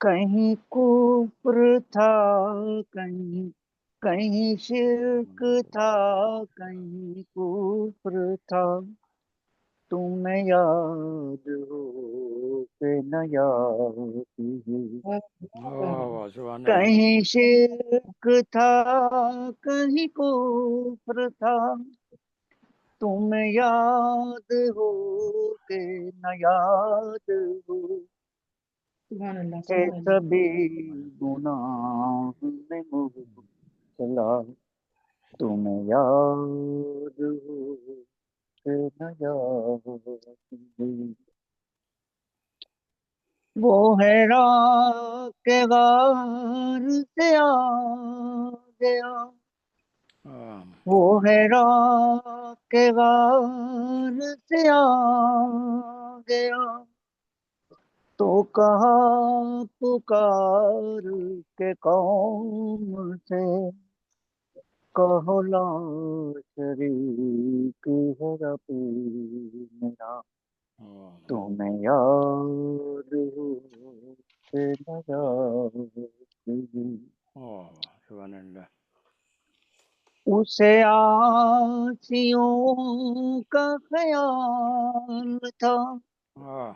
کہیں کفر تھا، کہیں کہیں شرک تھا، کہیں کفر تھا، تمہیں یاد ہو کہ نہ یاد ہو، واہ سبحان اللہ کہیں شرک تھا، کہیں کفر تھا، تمہیں یاد ہو کہ نہ یاد ہو، سبحان اللہ اے سبحان اللہ سبھی گناہ میں مبتلا، تمہیں یاد ہو کہ نہ یاد ہو، وہ ہے راہ کے غار سے آ گیا، ہاں وہ ہے راہ کے غار سے آ گیا، تو کہا پکار کے قوم سے، کہو لا شریک ہے رب میرا، ہاں تمہیں یاد ہو کہ نہ یاد ہو، سبحان اللہ اسے آسیوں کا خیال تھا، ہاں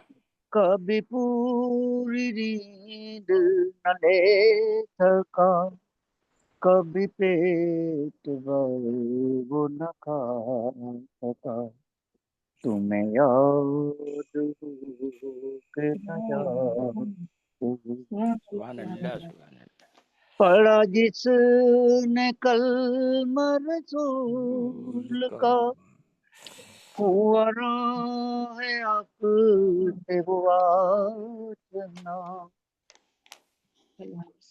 کبھی پوری نیند نہ لے سکا، کبھی پیٹ بھر وہ نہ کھا سکا، تمہیں یاد ہو کہ نہ یاد ہو، سبحان اللہ سبحان اللہ پڑھا جس نے کلمہ رسول کا، ہوا راہ حق سے وہ آشنا،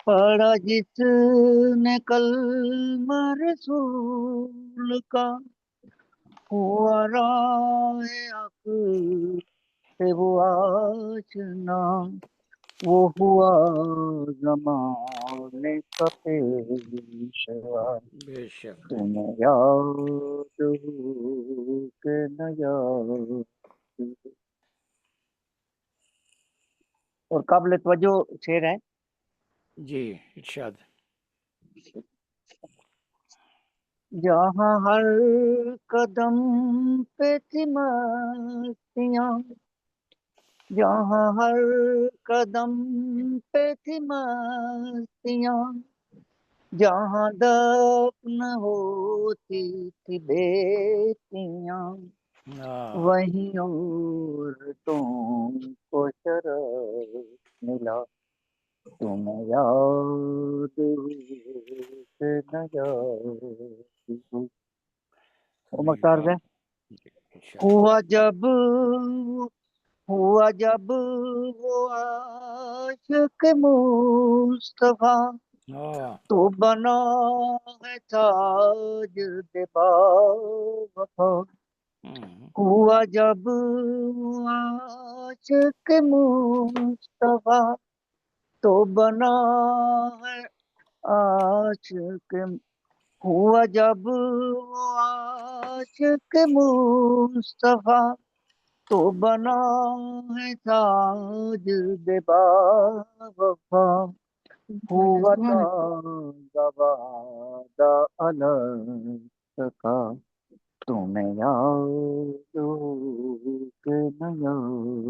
پڑھا جس نے کلمہ رسول کا، ہوا راہ حق سے وہ آشنا، وہ ہوا زمانے کا پیشوا، بے شک تمہیں یاد ہو کہ نہ یاد ہو، اور قابل توجہ شعر ہے، جی ارشاد جہاں ہر قدم پہ تھی مستیاں، جہاں ہر قدم پہ تھی مستیاں، جہاں دفن ہوتی تھی بیٹیاں، ہاں وہیں عورتوں کو شرف ملا، تمہیں یاد ہو کہ نہ یاد ہو، عمر صحیح صاحب بات ہے، جی ارشاد ہوا جب وہ عاشق مصطفیٰ، ہاں تو بنا ہے تاج بے وفا، ہوا جب وہ عاشق مصطفیٰ، تو بنا ہے عاشق، ہوا جب وہ عاشق مصطفیٰ، تو بنا ہے تاج بے وفا، ہوا تازہ وعدہ الگ کا، تمہیں یاد ہو کہ نہ یاد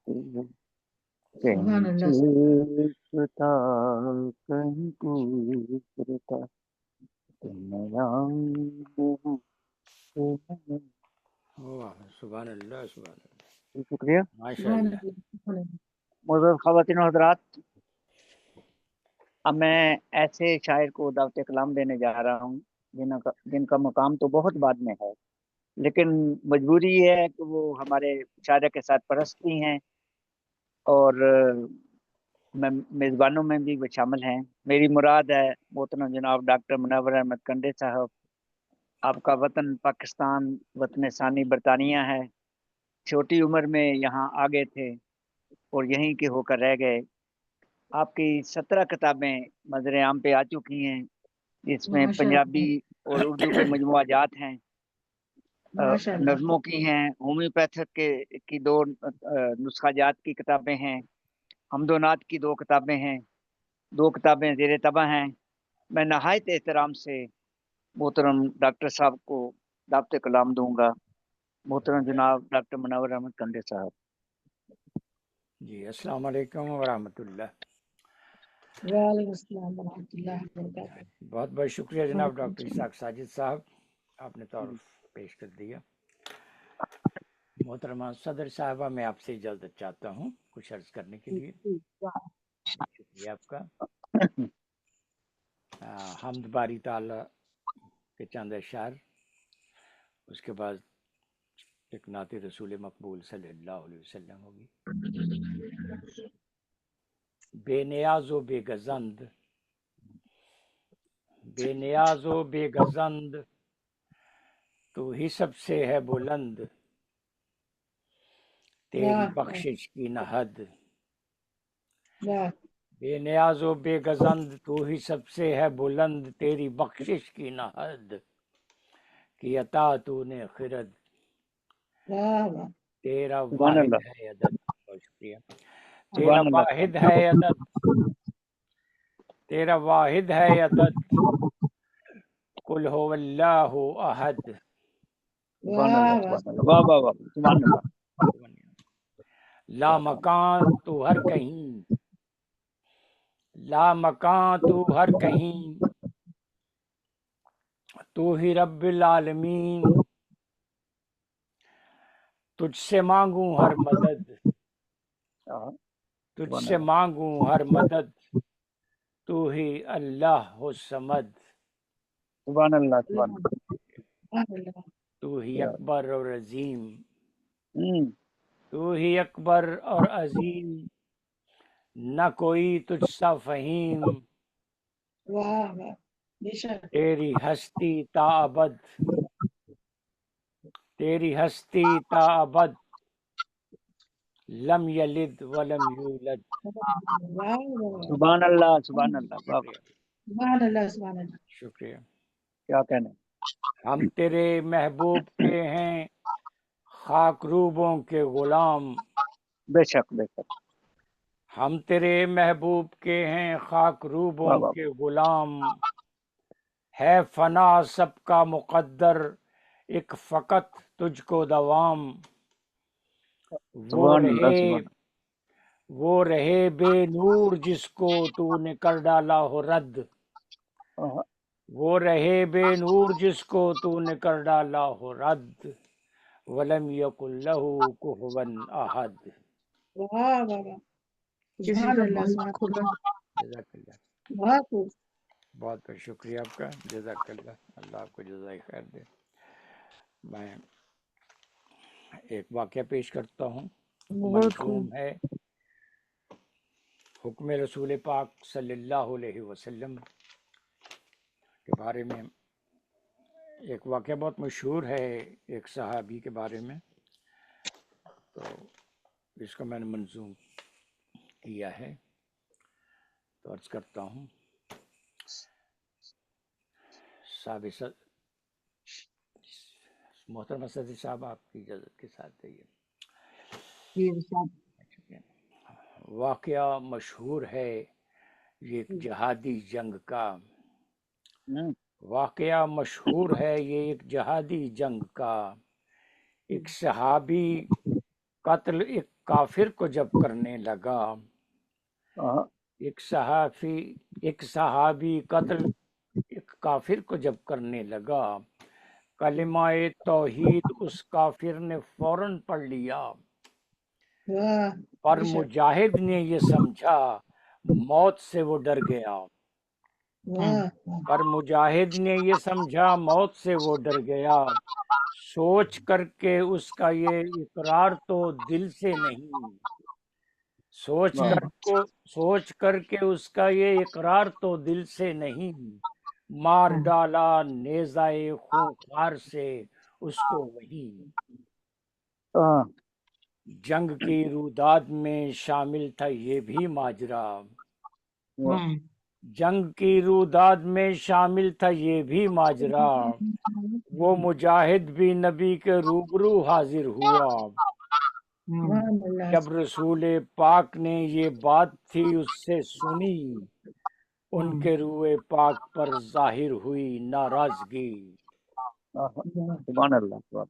ہو، سبحان کہیں اللہ شرک تھا، کہیں کفر تھا، تمہیں یاد ہو کہ نہ یاد سبحان اللہ سبحان اللہ ہو۔ شکریہ ماشاء سبحان اللہ اللہ معزز خواتین و حضرات، اب میں ایسے شاعر کو دعوت کلام دینے جا رہا ہوں جن کا مقام تو بہت بعد میں ہے، لیکن مجبوری یہ ہے کہ وہ ہمارے شاعر کے ساتھ پرستی ہیں، اور میزبانوں میں بھی وہ شامل ہیں۔ میری مراد ہے محترم جناب ڈاکٹر منور احمد کنڈے صاحب، آپ کا وطن پاکستان وطن ثانی برطانیہ ہے، چھوٹی عمر میں یہاں آ گئے تھے اور یہیں کے ہو کر رہ گئے۔ آپ کی 17 کتابیں منظر عام پہ آ چکی ہیں، جس میں ماشاء پنجابی اور اردو کے مجموعہ جات ہیں، ماشاء اللہ نظموں کی ہیں، ہومیوپیتھک کی 2 نسخہ جات کی کتابیں ہیں، حمد و نعت کی 2 کتابیں ہیں، 2 کتابیں زیر طبع ہیں۔ میں نہایت احترام سے محترم ڈاکٹر صاحب کو دعوت کلام دوں گا۔ محترم جناب ڈاکٹر منور احمد کندے صاحب۔ جی السلام علیکم ورحمۃ اللہ۔ وعلیکم السلام ورحمۃ اللہ وبرکاتہ۔ بہت بہت شکریہ جناب ڈاکٹر اسحاق ساجد صاحب، آپ نے تعارف پیش کر دیا۔ محترمہ صدر صاحبہ، میں آپ سے اجازت چاہتا ہوں کچھ عرض کرنے کے لیے۔ شکریہ آپ کا۔ حمد باری تعالی کے چند اشعار، اس کے بعد ایک نعت رسول مقبول صلی اللہ علیہ وسلم ہوگی۔ بے نیاز و بے گزند، بے نیاز و بے گزند، تو ہی سب سے ہے بلند، تیری بخشش کی نہ حد۔ بے نیاز و بے گزند، تو ہی سب سے ہے بلند، تیری بخشش کی نہ حد، کی عطا تو نے خرد، تیرا واحد ہے عدد۔ بہت شکریہ۔ تیرا واحد ہے عدد، تیرا واحد ہے عدد، قل هو اللہ احد۔ لا مکان تو ہر کہیں، لا مکان تو ہر کہیں، تو ہی رب العالمین، تجھ سے مانگوں ہر مدد، تجھ سے مانگوں ہر مدد، تو ہی اللہ الصمد۔ سبحان اللہ، سبحان اللہ۔ تو ہی اکبر اور عظیم، اللہ۔ تو ہی اکبر اور عظیم، نہ کوئی تجھ سا فہیم، واہ واہ، بے شک۔ تیری ہستی تا ابد، تیری ہستی تا ابد، لم یلد ولم یولد۔ سبحان اللہ، سبحان اللہ، سبحان اللہ، سبحان اللہ۔ شکریہ۔ کیا کہنا۔ ہم تیرے محبوب کے ہیں خاک روبوں کے غلام، بے شک، بے شک۔ ہم تیرے محبوب کے ہیں خاک روبوں کے غلام، ہے فنا سب کا مقدر، ایک فقط تجھ کو دوام، وہ رہے بے نور جس کو تو نے کر ڈالا ہو رد، وہ رہے بے نور جس کو تو نے کر ڈالا ہو رد، ولم یکن لہ کفوا احد۔ واہ واہ واہ، سبحان اللہ، سبحان اللہ۔ جزاک اللہ، بہت خوب۔ بہت بہت شکریہ آپ کا، جزاک اللہ، اللہ آپ کو جزائے خیر دے۔ میں ایک واقعہ پیش کرتا ہوں، منظوم ہے حکم رسول پاک صلی اللہ علیہ وسلم کے بارے میں۔ ایک واقعہ بہت مشہور ہے ایک صحابی کے بارے میں، تو اس کو میں نے منظوم کیا ہے، تو عرض کرتا ہوں۔ محترمہ صدر صاحب، آپ کی اجازت کے ساتھ ہے واقعہ مشہور ہے یہ ایک جہادی جنگ کا، واقعہ مشہور ہے یہ ایک جہادی جنگ کا۔ ایک صحابی قتل ایک کافر کو جب کرنے لگا، ایک صحابی قتل ایک کافر کو جب کرنے لگا، کلمہ توحید اس کافر نے فوراً پڑھ لیا، پر مجاہد نے یہ سمجھا موت سے وہ ڈر گیا، پر مجاہد نے یہ سمجھا موت سے وہ ڈر گیا، سوچ کر کے اس کا یہ اقرار تو دل سے نہیں، سوچ کر کے اس کا یہ اقرار تو دل سے نہیں، مار ڈالا نیزائے خونخوار سے اس کو وہیں۔ جنگ کی روداد میں شامل تھا یہ بھی ماجرا، جنگ کی روداد میں شامل تھا یہ بھی ماجرا، وہ مجاہد بھی نبی کے روبرو حاضر ہوا، سبحان اللہ جب رسول پاک نے یہ بات تھی اس سے سنی، ان کے روح پاک پر ظاہر ہوئی ناراضگی۔ سبحان اللہ سبحان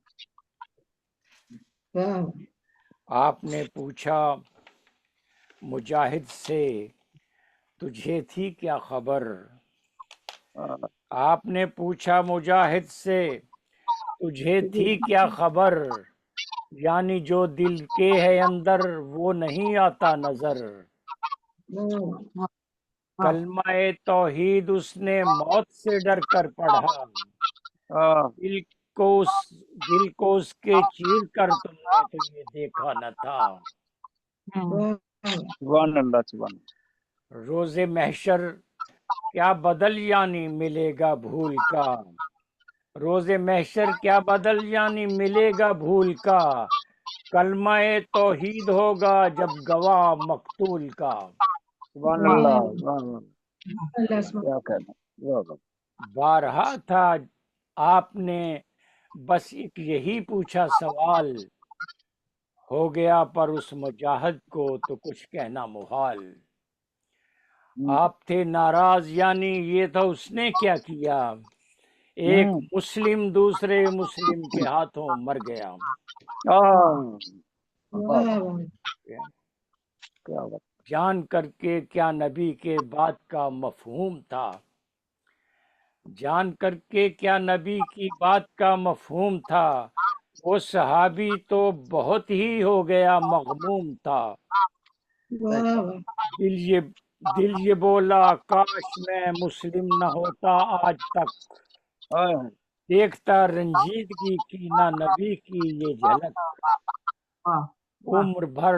واہ آپ نے پوچھا مجاہد سے تجھے تھی کیا خبر؟ اللہ۔ آپ نے پوچھا مجاہد سے تجھے تھی کیا خبر، یعنی جو دل کے ہے اندر وہ نہیں آتا نظر۔ واہ کلمہ توحید اس نے موت سے ڈر کر پڑھا، دل کو اس کے چیر کر تم نے تو یہ دیکھا نہ تھا۔ واہ سبحان اللہ سبحان روز محشر کیا بدل یعنی ملے گا بھول کا، روز محشر کیا بدل یعنی ملے گا بھول کا، کلمہ توحید ہوگا جب گواہ مقتول کا۔ سبحان اللہ سبحان اللہ، اللہ سبحان کیا کہنا، واہ واہ۔ بارہا تھا آپ نے بس ایک یہی پوچھا سوال، ہو گیا پر اس مجاہد کو تو کچھ کہنا محال۔ آپ تھے ناراض یعنی یہ تھا اس نے کیا کیا، ایک مسلم دوسرے مسلم کے ہاتھوں مر گیا۔ واہ کیا بات، جان کر کے کیا نبی کے بات کا مفہوم تھا، جان کر کے کیا نبی کی بات کا مفہوم تھا، وہ صحابی تو بہت ہی ہو گیا مغموم تھا۔ واہ دل یہ بولا کاش میں مسلم نہ ہوتا آج تک، دیکھتا رنجیدگی کی نہ نبی کی یہ جھلک، عمر بھر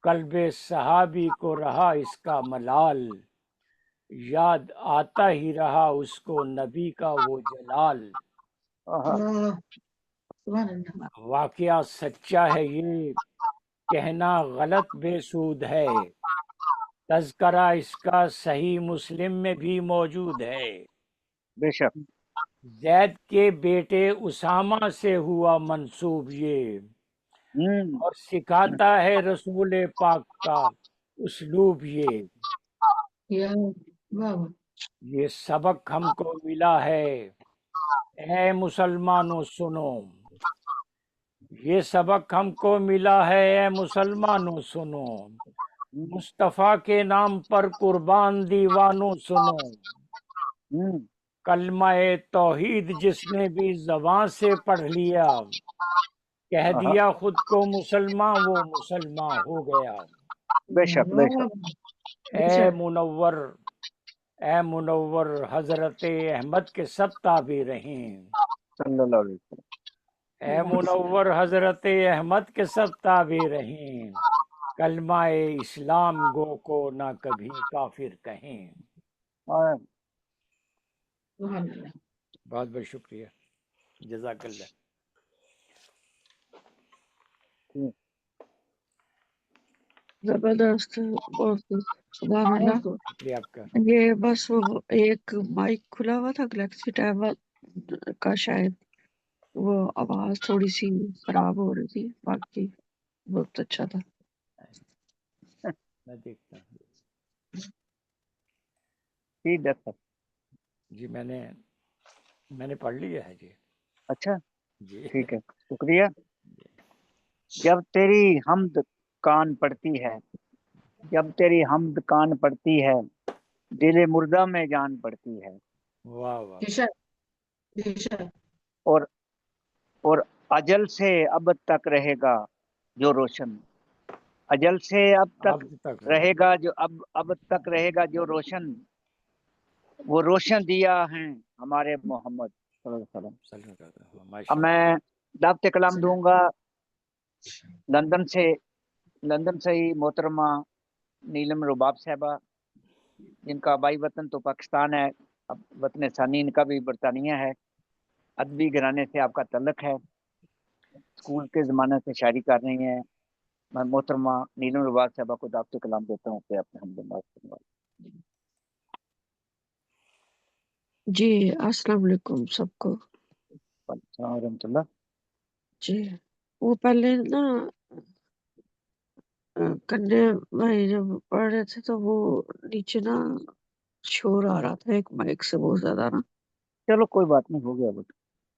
قلب صحابی کو رہا اس کا ملال، یاد آتا ہی رہا اس کو نبی کا وہ جلال۔ سبحان اللہ واقعہ سچا ہے یہ، کہنا غلط بے سود ہے، تذکرہ اس کا صحیح مسلم میں بھی موجود ہے۔ بے شک، زید کے بیٹے اسامہ سے ہوا منسوب یہ، اور سکھاتا ہے رسول پاک کا اسلوب یہ۔ یا واہ یہ سبق ہم کو ملا ہے اے مسلمانوں سنو، یہ سبق ہم کو ملا ہے اے مسلمانوں سنو، مصطفیٰ کے نام پر قربان دیوانوں سنو، کلمہ توحید جس نے بھی زبان سے پڑھ لیا، کہہ دیا خود کو مسلمان وہ مسلمان ہو گیا۔ بے شک بے شک، اے منور حضرت احمد کے سب تعبیر ہیں، صلی اللہ علیہ وسلم۔ اے منور حضرت احمد کے سب تعبیر ہیں، کلمہ اسلام گو کو نہ کبھی کافر کہیں۔ سبحان اللہ بہت بہت شکریہ، جزاک اللہ۔ زبردست، بہت سبحان اللہ۔ شکریہ آپ کا۔ یہ بس وہ ایک مائک کھلا ہوا تھا گلیکسی ٹائم کا، شاید وہ آواز تھوڑی سی خراب ہو رہی تھی، باقی بہت اچھا تھا۔ میں دیکھتا ہوں ٹھیک ہے، جی، میں نے پڑھ لیا ہے جی۔ اچھا جی ٹھیک ہے، شکریہ۔ جب تیری حمد کان پڑتی ہے، جب تیری حمد کان پڑتی ہے، دل مردہ میں جان پڑتی ہے، واہ واہ، بے شک بے شک اور اجل سے اب تک رہے گا جو روشن، اجل سے اب اب تک تک رہے گا جو اب تک رہے گا جو روشن، وہ روشن دیا ہیں ہمارے محمد صلی اللہ علیہ وسلم۔ اب میں دعوت کلام دوں گا لندن سے ہی محترمہ نیلم رباب صاحبہ، جن کا آبائی وطن تو پاکستان ہے، اب وطن ثانی ان کا بھی برطانیہ ہے، ادبی گھرانے سے آپ کا تعلق ہے، اسکول کے زمانے سے شاعری کر رہی ہیں۔ میں محترمہ نیلم رباب صاحبہ کو دعوت کلام دیتا ہوں کہ اپنے حمد جی السلام علیکم سب کو۔ السلام ورحمۃ اللہ۔ جی وہ پہلے نا کنے بھائی جب پڑھ رہے تھے تو وہ نیچے نا شور آ رہا تھا ایک مائک سے بہت زیادہ نا، چلو کوئی بات نہیں، ہو گیا وہ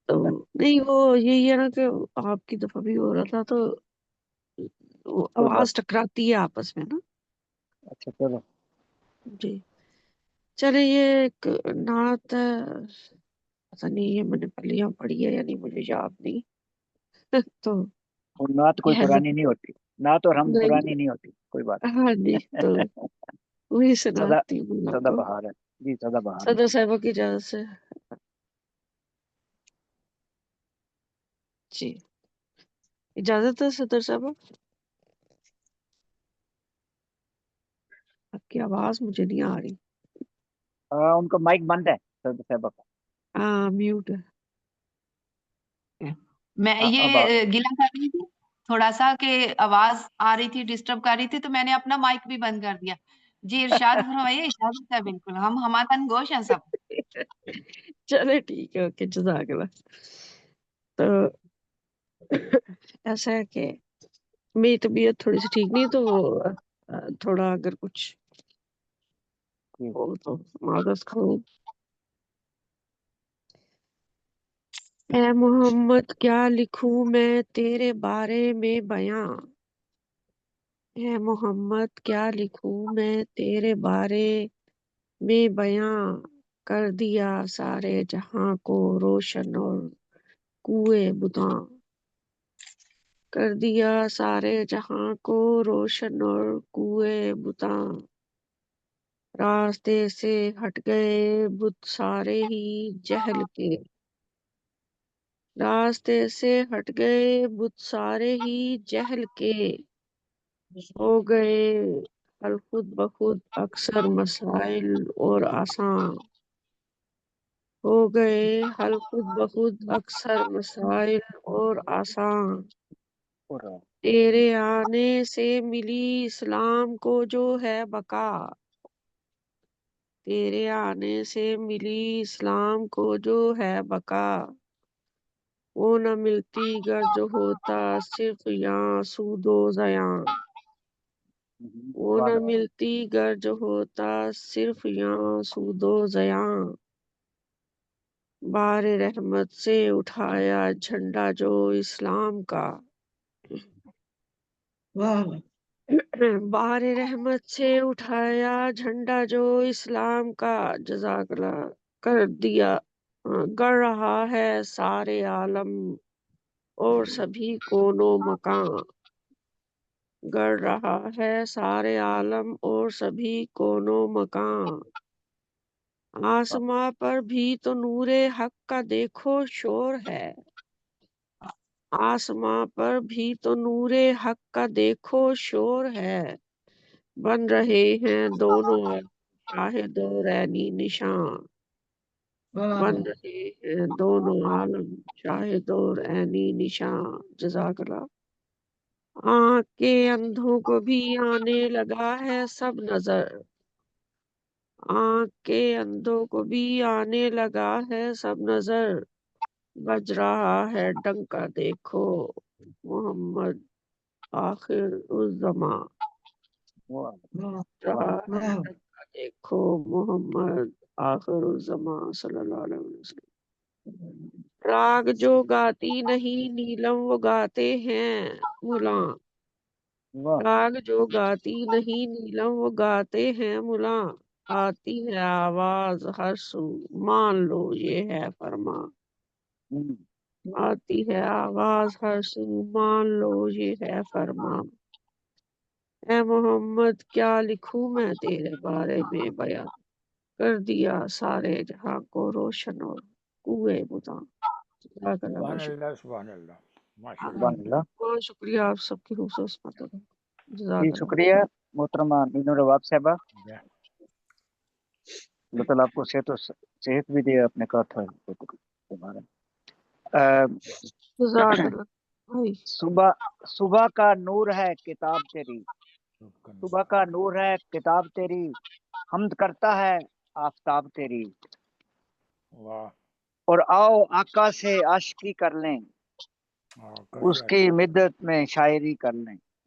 تو نہیں وہ یہی ہے نا کہ آپ کی دفعہ بھی ہو رہا تھا تو وہ کوئی بات آواز ٹکراتی ہے آپس میں نا. اچھا چلو. جی چلے یہ ایک نعت ہے، پتہ نہیں یہ میں نے پہلے یہاں پڑھی ہے یا نہیں مجھے یاد نہیں. تو اور نعت کوئی کہہ پرانی نہیں ہوتی، نعت اور ہم نہیں پرانی نہیں ہوتی، کوئی بات ہاں جی تو وہی سدا سناتی ہوں آپ سدا کو. بہار ہے جی، سدا بہار ہے. صدر صاحبہ کی اجازت سے جی اجازت ہے صدر صاحبہ، آپ کی آواز مجھے نہیں آ رہی. ان کا مائک بند ہے سدا صاحبہ کا. ہاں میوٹ ہے. میں اب یہ گلا کر رہی تھی تھوڑا سا کہ آواز آ رہی تھی، ڈسٹرب کر رہی تھی، تو میں نے اپنا مائک بھی بند کر دیا. جی ارشاد فرمائیے. اجازت ہے بالکل، ہم ہماتن گوش ہیں سب. چلے ٹھیک ہے، اوکے جزاک اللہ. تو ایسا ہے کہ میری طبیعت تھوڑی سی ٹھیک نہیں تو تھوڑا اگر کچھ ہو تو معذرت کروں. اے محمد کیا لکھوں میں تیرے بارے میں بیاں، اے محمد کیا لکھوں میں تیرے بارے میں بیاں، کر دیا سارے جہاں کو روشن اور کوئے بتاں، کر دیا سارے جہاں کو روشن اور کوئے بتاں، راستے سے ہٹ گئے بت سارے ہی جہل کے، راستے سے ہٹ گئے بت سارے ہی جہل کے، ہو گئے حل خود بخود اکثر مسائل اور آسان، ہو گئے حل خود بخود اکثر مسائل اور آسان، تیرے آنے سے ملی اسلام کو جو ہے بقا، تیرے آنے سے ملی اسلام کو جو ہے بقا، وہ نہ ملتی گر جو ہوتا صرف یاں سود و زیاں، وہ نہ ملتی گر جو ہوتا صرف یاں سود و زیاں، بار رحمت سے اٹھایا جھنڈا جو اسلام کا، بار رحمت سے اٹھایا جھنڈا جو اسلام کا، جزاک اللہ. کر دیا گڑ رہا ہے سارے عالم اور سبھی کونوں مکان، گڑ رہا ہے سارے عالم اور سبھی کونوں مکان، آسماں پر بھی تو نور حق کا دیکھو شور ہے، آسماں پر بھی تو نور حق کا دیکھو شور ہے، بن رہے ہیں دونوں شاہد اور عینی نشان، بن رہے ہیں دونوں عالم شاہد اور عینی نشان، جزاک اللہ. آنکھ کے اندھوں کو بھی آنے لگا ہے سب نظر، آنکھ کے اندھوں کو بھی آنے لگا ہے سب نظر، بج رہا ہے ڈنکا دیکھو محمد آخر الزماں، رہا ہے ڈنکا دیکھو محمد آخر الزماں صلی اللہ علیہ وسلم. راگ جو گاتی نہیں نیلم وہ گاتے ہیں ملاں، راگ جو گاتی نہیں نیلم وہ گاتے ہیں ملاں، آتی ہے آواز ہر سو مان لو یہ ہے فرمان، آتی ہے آواز ہر سو مان لو یہ ہے فرمان، اے محمد کیا لکھوں میں تیرے بارے میں بیان، کر دیا سارے جہاں کو روشن اور کوئے بتاں. جزاک اللہ، سبحان بہت شکریہ. اللہ، سبحان اللہ، ماشاء اللہ. سبحان اللہ. بہت شکریہ آپ سب کی خصوص مدد. جی جزاک اللہ. شکریہ محترمہ مینو رواب صاحبہ، اللہ تعالیٰ آپ کو صحت بھی دے اپنے کا تھا. جزاک اللہ بھائی. صبح کا نور ہے کتاب تیری، صبح کا نور ہے کتاب تیری، حمد کرتا ہے آفتاب تیری، واہ. اور آؤ آقا سے عاشقی کر لیں، اس کی مدت میں شاعری کر لیں.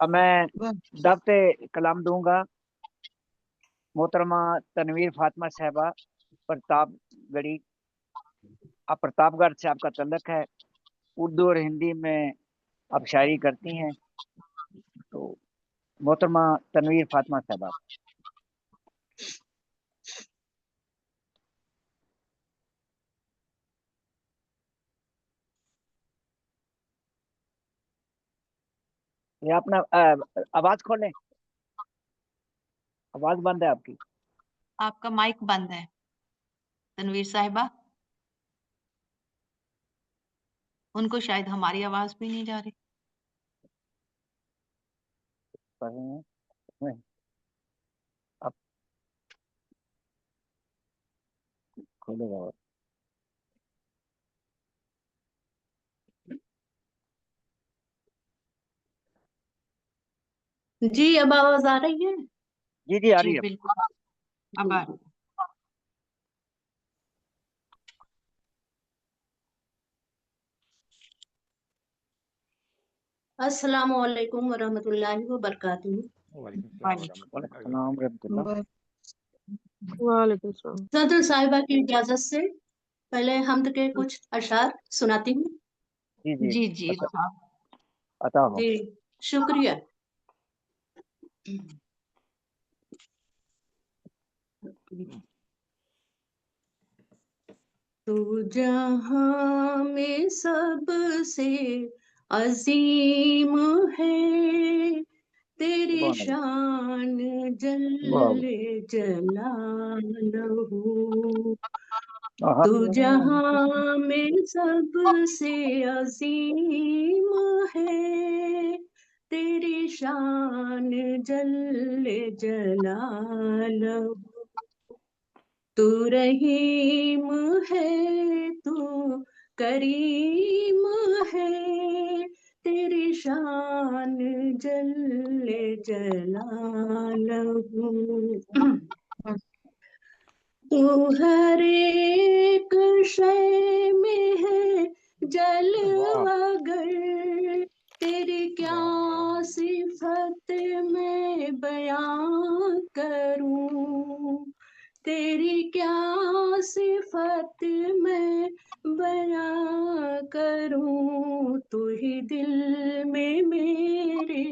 اب میں واہ دعوت کلام دوں گا محترمہ تنویر فاطمہ صاحبہ پرتاپ گڑھی. آپ پرتاپ گڑھ سے آپ کا تعلق ہے، اردو اور ہندی میں آپ شاعری کرتی ہیں، تو محترمہ تنویر فاطمہ صاحبہ. یہ اپنا آواز کھولیں، آواز بند ہے آپ کی. آپ کا مائک بند ہے تنویر صاحبہ، ان کو شاید ہماری آواز بھی نہیں جا رہی. آپ کھولے گا. جی اب آواز آ رہی ہے؟ جی جی آ جی رہی ہے. بالکل اب آ رہی ہے. السلام علیکم ورحمۃ اللہ وبرکاتہ. وعلیکم السلام ورحمۃ اللہ وبرکاتہ. السلام ورحمۃ اللہ. وعلیکم السلام. صدر صاحبہ کی اجازت سے پہلے حمد کے کچھ اشعار سناتی ہوں. جی جی جی جی عطا ہو. جی شکریہ. تو جہاں میں سب سے عظیم ہے، تیری سبحان اللہ. شان واہ جل جلالہ. واہ. تو جہاں میں سب سے عظیم ہے، تیری شان جل جلالہ. تو رحیم ہے تو کریم ہے، تیری شان جل جلالہ. تو ہر ایک شے میں ہے جلوہ گر، تیری کیا صفت میں بیان کروں، تیری کیا صفت میں بیان کروں. تو ہی دل میں میرے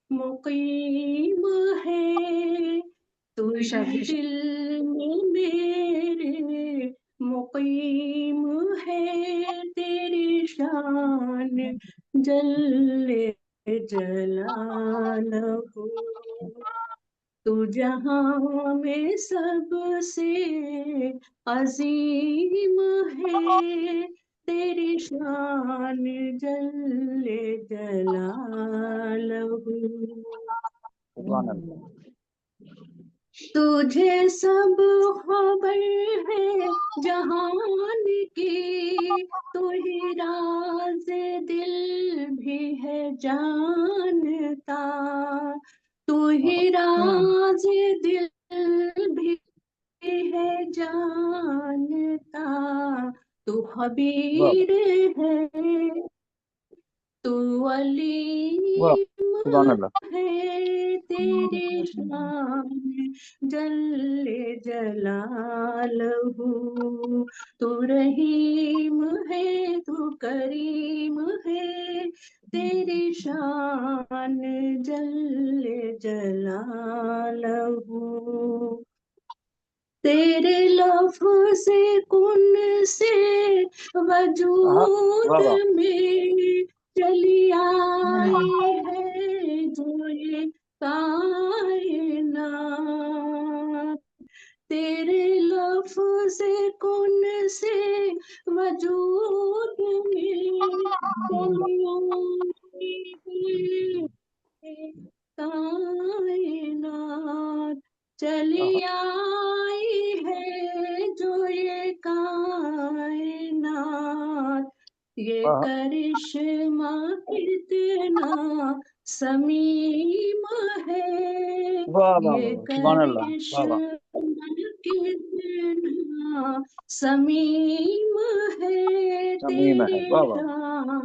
مقیم ہے، تو ہی دل میں میرے مقیم ہے، تیری شان جل جلالہ. تو جہاں میں سب سے عظیم ہے، تیری شان جل جلالہ. سبحان اللہ. تجھے سب خبر ہے جہان کی، تو ہی راز دل بھی ہے جانتا، تو ہی راز دل بھی ہے جانتا. تو خبیر ہے تو واہ. علیم سبحان اللہ. ہے، تیری شان جل جلالہ. تو رحیم ہے تو کریم ہے، تیری شان جل جلالہ. تیرے لفظ کن سے وجود واہ واہ. میں چلی آئی ہے جو یہ کائنات. تیرے لفظ کن سے وجود میں چلی آئی ہے کائنات. چلی آئی ہے جو یہ کائنات. یہ واہ کرشمہ کتنا سمیم ہے، واہ واہ. یہ سبحان اللہ. واہ واہ. کرشمہ کتنا سمیم ہے، سمیم ہے. تیری واہ واہ. شان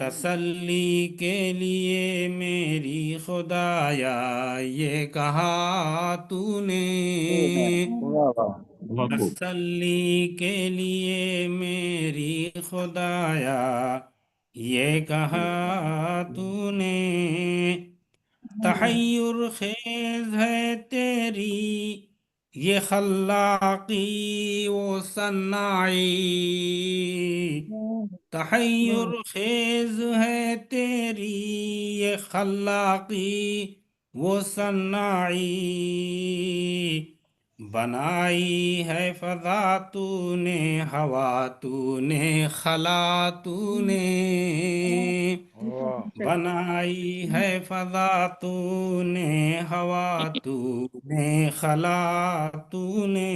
تسلی کے لیے میری خدایا یہ کہا تو نے، واہ واہ بہت خوب. تسلی کے لیے میری خدایا یہ کہا تو نے، تحیر خیز ہے تیری یہ خلاقی و صناعی، تحیر خیز ہے تیری یہ خلاقی و صناعی، بنائی ہے فضا تو نے، ہوا تو نے، خلا تو نے، واہ بنائی ہے فضا تو نے، ہوا تو نے، خلا تو نے،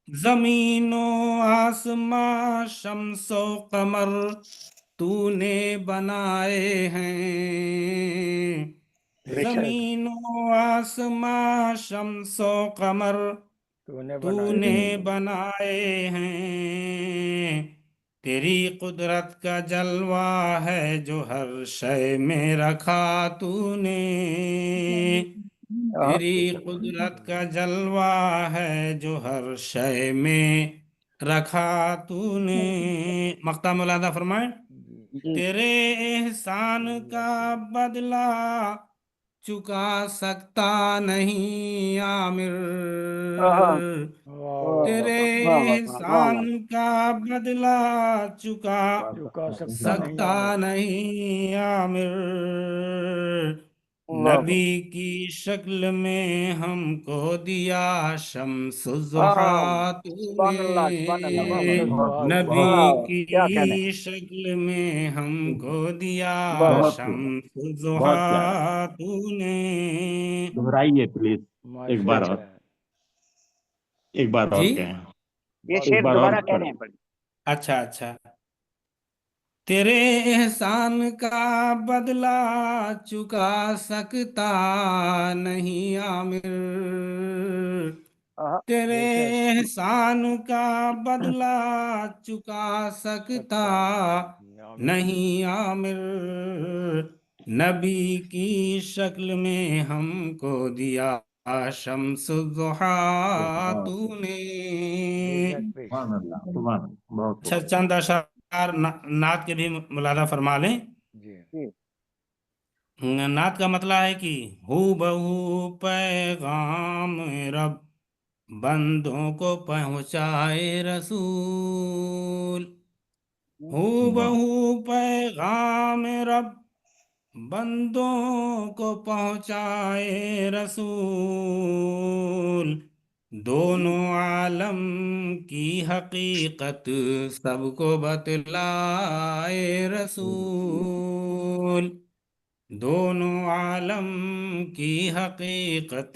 زمین و آسماں شمس و قمر تو نے بنائے ہیں، بے شک زمین و آسماں شمس و قمر تو نے تو بنائے نے بنائے ہیں، تیری قدرت کا جلوہ ہے جو ہر شے میں رکھا تو نے، تیری قدرت کا جلوہ ہے جو ہر شے میں رکھا تو نے، مقطع ملاحظہ فرمائیں، جی تیرے احسان کا بدلہ چکا سکتا نہیں عامر، واہ تیرے واہ واہ احسان کا بدلہ چکا چکا سکتا نہیں سکتا عامر، نہیں عامر، واہ نبی کی شکل میں ہم کو دیا شمس واہ ضحیٰ تو سبحان اللہ سبحان اللہ واہ نے، سبحان نبی اللہ، واہ کیا کہنے کی شکل میں ہم کو دیا واہ بہت خوب. شمس بہت پیارا. ضحیٰ تو نے، دہرائیے پلیز. ایک ماشاء بار اچھا اور. اللہ، ایک بار اور جی کہیں. یہ بہت ایک شعر بار اور دوبارہ کہنے پڑھیں. ہیں پڑھ اچھا اچھا، تیرے احسان کا بدلہ چکا سکتا نہیں عامر، تیرے بے شک احسان کا بدلہ چکا سکتا سکتا نہیں عامر، نہیں عامر، نبی کی شکل میں ہم کو دیا شمس ضحیٰ تو نے، بے شک بے سبحان شک، اللہ. سبحان اللہ. بہت اچھا خوب. چند اشعار نعت کے بھی ملاحظہ فرما لیں، جی جی نعت کا مطلب ہے کہ ہو بہو پیغام رب بندوں کو پہنچائے رسول، ہو واہ. بہو پیغام رب بندوں کو پہنچائے رسول، دونوں عالم کی حقیقت سب کو بتلائے رسول، دونوں عالم کی حقیقت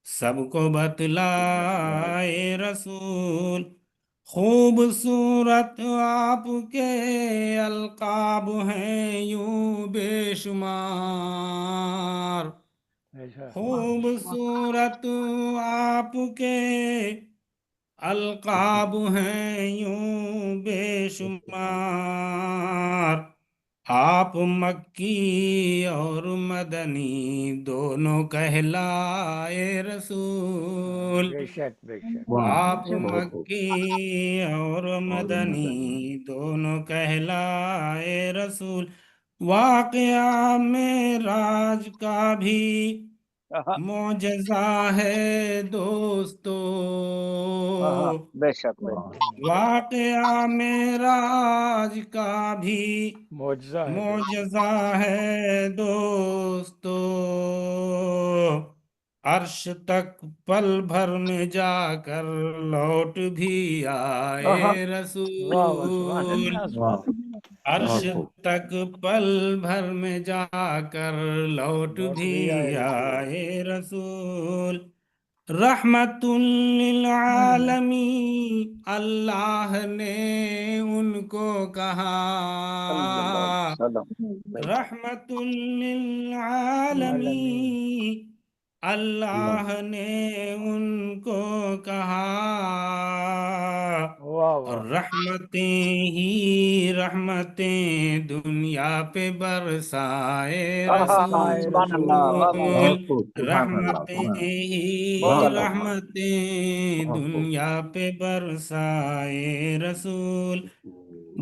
سب کو بتلائے رسول، خوبصورت آپ کے القاب ہیں یوں بے شمار، بے شک خوبصورت آپ کے القاب ہیں یوں بے شمار، آپ مکی اور مدنی دونوں کہلائے رسول، بے شک بے شک، واہ. آپ بہت خوب. مکی اور اور مدنی دونوں کہلائے رسول، واقعہ معراج کا بھی معجزہ ہے دوستو، بے شک بے واہ. واقعہ معراج کا بھی معجزہ ہے بے شک، معجزہ ہے دوستو، عرش تک پل بھر میں جا کر لوٹ بھی آئے واہ واہ سبحان رسول، اللہ واہ. سبحان اللہ، عرش بہت خوب. تک پل بھر میں جا کر لوٹ لوٹ بھی آئے رسول، آئے رسول، رحمت للعالمین اللہ نے ان کو کہا، صلی اللہ علیہ وسلم رحمت عالمین للعالمین اللہ نے ان کو کہا واہ اور واہ رحمتیں ہی رحمتیں دنیا پہ برسائے سبحان اللہ، واہ واہ واہ، بہت رسول خوب، سبحان اللہ، رحمتیں سبحان ہی بہت بہت اعلیٰ۔ خوب، رحمتیں بہت خوب۔ دنیا پہ برسائے رسول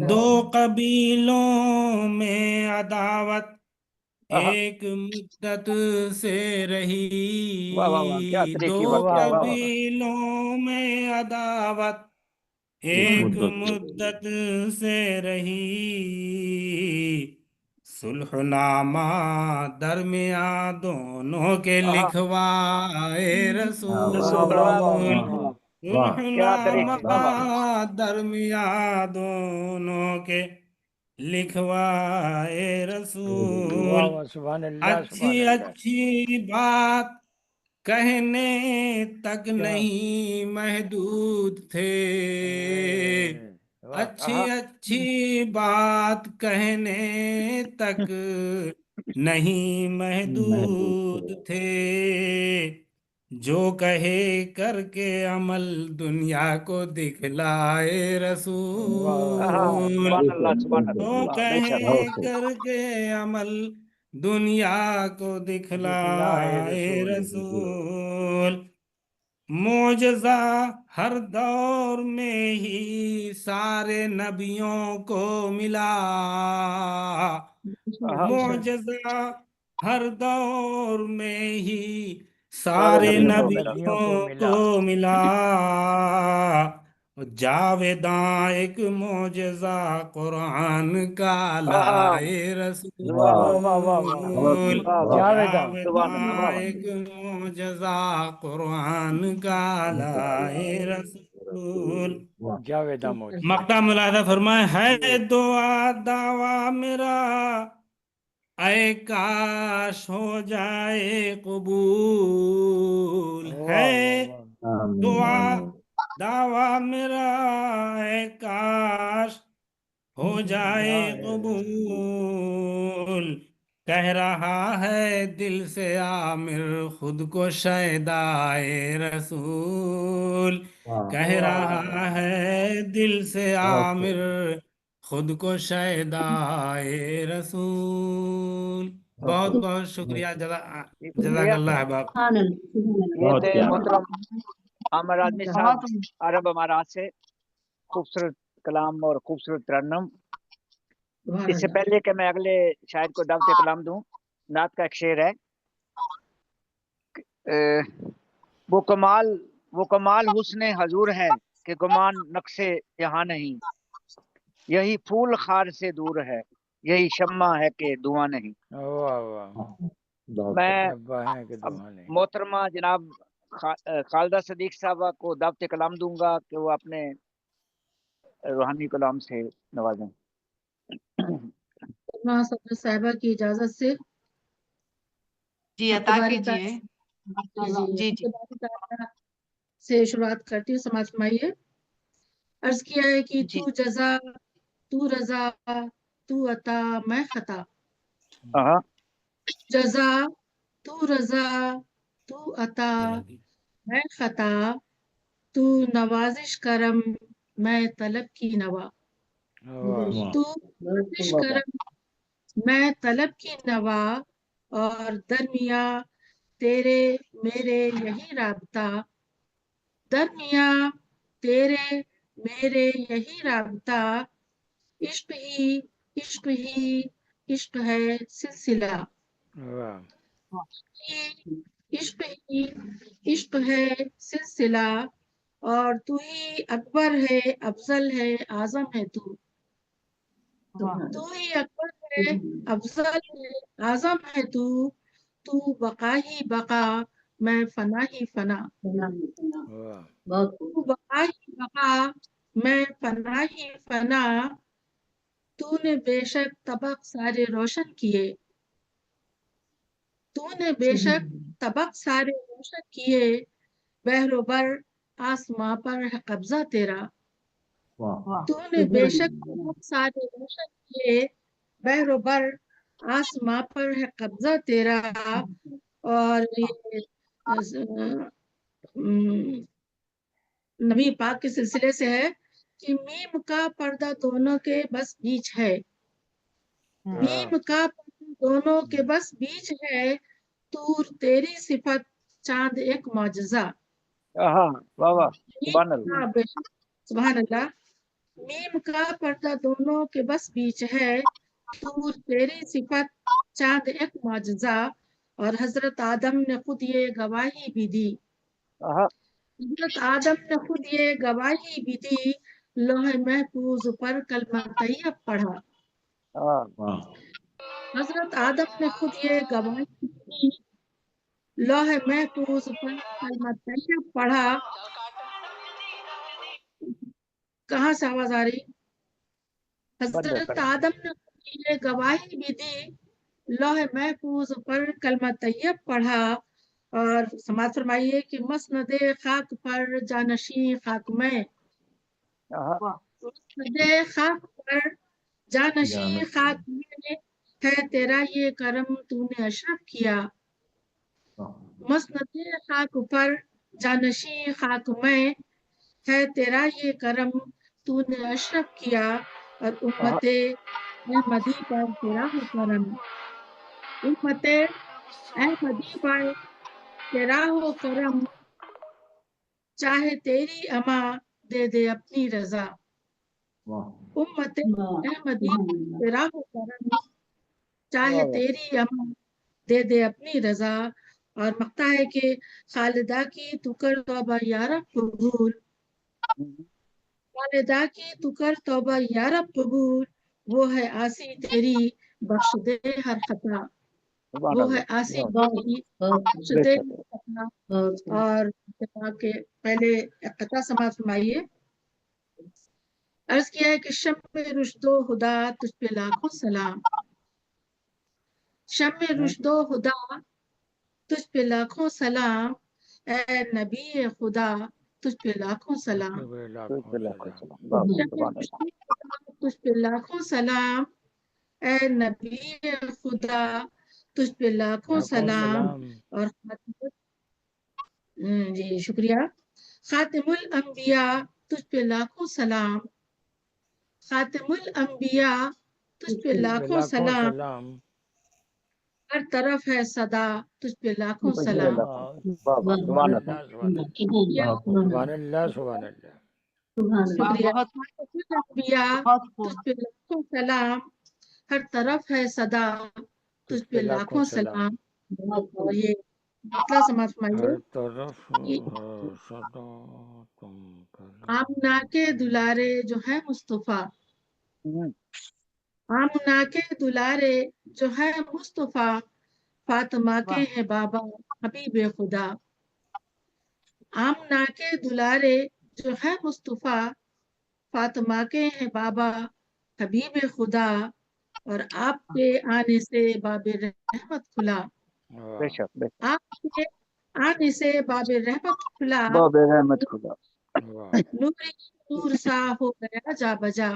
دو قبیلوں میں عداوت ایک مدت سے واہ واہ واہ، کیا رہی طریقے دو کی بات، واہ کیا واہ بات! واہ قبیلوں میں عداوت ایک ایک مدت مدت سے رہی صلح نامہ درمیان دونوں کے لکھوائے رسول، واہ واہ رسول واہ واہ، صلح کیا طریقے، واہ واہ! نامہ درمیان دونوں کے لکھوائے رسول واہ واہ، سبحان اللہ اچھی سبحان اللہ، اچھی بات کہنے تک کیا نہیں محدود تھے واہ اچھی اچھی بات کہنے تک نہیں محدود تھے جو کہے کر کے عمل دنیا کو دکھلائے رسول سبحان اللہ، سبحان اللہ، جو واہ، بے شک! کہے کر کے عمل دنیا کو دکھلائے دکھلائے رسول، رسول معجزہ ہر دور میں ہی سارے نبیوں کو ملا معجزہ ہر دور میں ہی سارے سارے نبیوں کو ملا۔ نبیوں کو نبیوں ملا، کو ملا جاویداں ایک معجزہ قرآن کا لائے واہ واہ واہ واہ واہ، بہت رسول خوب، واہ واہ، بہت جاویداں، سبحان اللہ، جاویداں واہ واہ! ایک معجزہ قرآن کا لائے رسول واہ، جاویداں موجود، مقطع ملاحظہ فرمائے ہے دعا دعویٰ میرا اے کاش ہو جائے قبول واہ ہے واہ واہ، آمین دعا آمین دعویٰ میرا اے کاش ہو جائے قبول کہہ رہا ہے دل سے عامر خود کو شیدائے رسول واہ کہہ رہا ہے دل سے بہت خوب عامر خود کو شیدائے رسول بہت بہت شکریہ جزاک شکریہ۔ اللہ احباب سبحان اللہ، سبحان اللہ۔ یہ بہت تھے پیارا محترم عامر آدمی صاحب، بہت عرب امارات سے۔ خوبصورت کلام اور خوبصورت ترنم۔ اس سے پہلے کہ میں اگلے شاعر کو دعوت کلام دوں، نعت کا ایک شعر ہے، وہ کمال حسن حضور ہے کہ گمان نقش یہاں نہیں، یہی پھول خار سے دور ہے، یہی شمع ہے کہ دھواں نہیں۔ واہ واہ، بہت میں ابا ہیں کہ اب دعا نہیں، محترمہ جناب خالدہ صدیق صاحبہ کو دعوت کلام دوں گا کہ وہ اپنے روحانی کلام سے نوازیں۔ صدر صاحبہ کی اجازت سے جی عطا کیجیے، جی جی سے شروعات کرتی ہوں، سماعت فرمائیے۔ عرض کیا ہے کہ جی تو جزا تو رضا تو عطا میں خطا، ہاں جزا تو رضا تو عطا میں خطا، تو نوازش کرم میں طلب کی نوا، واہ تو نوازش کرم میں طلب کی نوا، اور درمیاں تیرے میرے یہی رابطہ، درمیاں تیرے میرے یہی رابطہ، عشق ہی عشق ہی عشق ہے سلسلہ، واہ، عشق ہی عشق ہے سلسلہ، اور تو ہی اکبر ہے افضل ہے اعظم ہے تو ہی اکبر ہے افضل ہے اعظم ہے تو بقا ہی بقا میں فنا ہی فنا، واہ، تو بقا ہی بقا میں فنا ہی فنا، تو نے بے شک طبق سارے روشن کیے، تو نے بے شک طبق سارے روشن کیے، بحر و بر آسماں پر ہے قبضہ تیرا، واہ تو نے بے شک طبق سارے روشن کیے، بحر و بر آسماں پر ہے قبضہ تیرا، اور یہ نبی پاک کے سلسلے سے ہے کہ میم کا پردہ دونوں کے بس بیچ ہے، میم کا پردہ دونوں کے بس بیچ ہے، طور تیری صفت چاند ایک معجزہ. ہاں واہ واہ سبحان میم اللہ. کا سبحان اللہ. میم کا پردہ دونوں کے بس بیچ ہے، طور تیری صفت چاند ایک معجزہ. اور حضرت آدم نے خود یہ گواہی بھی دی، حضرت آدم نے خود یہ گواہی بھی دی، لوح محفوظ پر کلمہ طیب پڑھا. حضرت آدم نے خود یہ گواہی دی، لوح محفوظ پر کلمہ طیب پڑھا. کہاں سے آواز آ رہی؟ حضرت آدم نے خود یہ گواہی بھی دی، لوح محفوظ پر کلمہ طیب پڑھا. اور سماعت فرمائیے کہ مسند خاک پر جانشین خاک میں، مسند خاک پر جانشین خاک میں ہے تیرا یہ کرم تو نے اشرف کیا. مسند خاک پر جانشین خاک میں ہے تیرا یہ کرم تو نے اشرف کیا. اور امت احمدی پر تیرا ہو کرم، امت احمدی پر تیرا ہو کرم، چاہے تیری اما دے دے اپنی رضا. امت احمدی پر تیرا ہو کرم، چاہے تیری اما دے دے اپنی رضا. اور مقطع ہے کہ خالدہ کی تو کر توبہ یا رب قبول، خالدہ کی تو کر توبہ یا رب قبول، وہ ہے آسی تیری بخش دے ہر خطا، وہ ہے آسی تیری بخش دے ہر خطا. اور کہ پہلے قطع سماعت فرمائیے. عرض کیا ہے کہ شمع رشد و ہدا تجھ پہ لاکھوں سلام، شمع رشد و ہدا تجھ پہ لاکھوں سلام، اے نبی خدا تجھ پہ لاکھوں سلام، تجھ پہ لاکھوں سلام، اے نبی خدا تجھ پہ لاکھوں سلام. اور جی شکریہ. خاتم الانبیاء تجھ پہ لاکھوں سلام، خاتم الانبیاء تجھ پہ لاکھوں سلام، ہر طرف ہے صدا تجھ پہ لاکھوں سلام. سبحان اللہ سبحان اللہ سبحان اللہ. شکریہ. خاتم الانبیاء تجھ پہ لاکھوں سلام، ہر طرف ہے صدا تجھ پہ لاکھوں سلام. اور یہ مطلع سماعت فرمائیے. آمنہ کے دلارے جو ہے مصطفیٰ، آمنہ کے دلارے جو ہے مصطفیٰ، فاطمہ کے ہیں بابا حبیب خدا. آمنہ کے دلارے جو ہے مصطفیٰ، فاطمہ کے ہیں بابا حبیب خدا. اور آپ کے آنے سے باب رحمت کھلا، آپ کے آنے سے باب رحمت کھلا، باب رحمت خدا، نور نور سا ہو گیا جا بجا.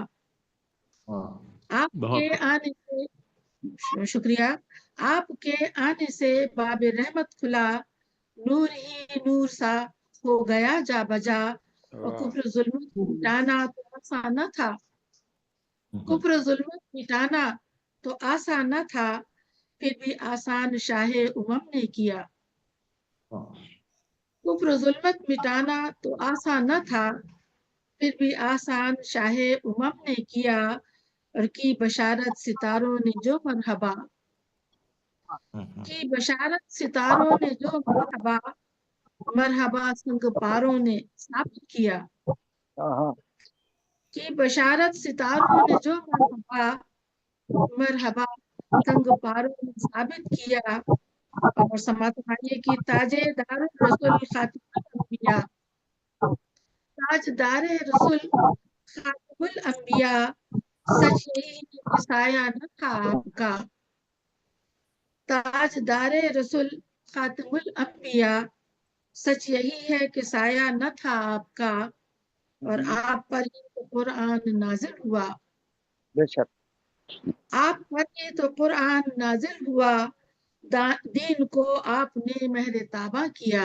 آپ کے آنے سے شکریہ، آپ کے آنے سے باب رحمت کھلا، نور ہی نور سا ہو گیا جا بجا. اور کفر ظلم مٹانا تو آسان نہ تھا، کفر ظلم مٹانا تو آسان نہ تھا، پھر بھی آسان شاہ امم نے کیا. کفر ظلمت مٹانا تو آسان نہ تھا، پھر بھی آسان شاہ امم نے کیا. اور کی بشارت ستاروں نے جو مرحبا، کی بشارت ستاروں نے جو مرحبا، مرحبا سنگ پاروں نے ثابت کیا. کی بشارت ستاروں نے جو مرحبا، مرحبا سنگ پاروں نے ثابت کیا. اور سماعت فرمائیے کہ تاج دار رسول خاتم الانبیاء، تاج دار رسول خاتم الانبیاء، سچ یہی ہے کہ سایہ نہ تھا آپ کا. تاج دار رسول خاتم الانبیاء، سچ یہی ہے کہ سایہ نہ تھا آپ کا. اور آپ پر یہ تو قرآن نازل ہوا، آپ پر یہ تو قرآن نازل ہوا، دین کو آپ نے مہر طابع کیا.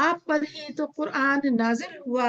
آپ پر ہی تو قرآن نازل ہوا.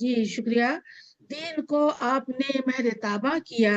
جی شکریہ. دین کو آپ نے مہر طابع کیا.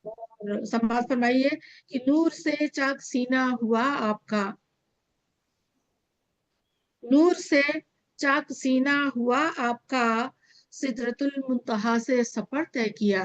اور سماعت فرمائیے کہ نور سے چاک سینہ ہوا آپ کا. نور سے چاک سینہ ہوا آپ کا. سدرۃ المنتہا سے سفر طے کیا.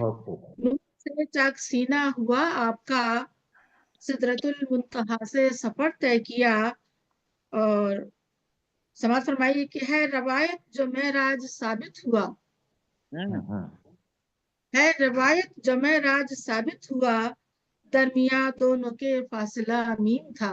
بہت خوب. نور سے چاک سینہ ہوا آپ کا. سدرۃ المنتہا سے سفر طے کیا. اور سماعت فرمائیے کہ ہے روایت جو معراج ثابت ہوا. ہے روایت جو معراج ثابت ہوا. درمیاں دونوں کے فاصلہ میم تھا.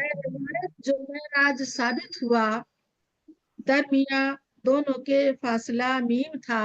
ہے روایت جو معراج ثابت ہوا. درمیاں دونوں کے فاصلہ میم تھا.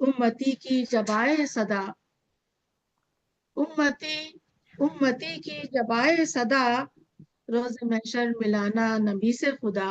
امتی کی جبائے صدا. امتی کی جبائے صدا. روز محشر ملانا نبی سے خدا.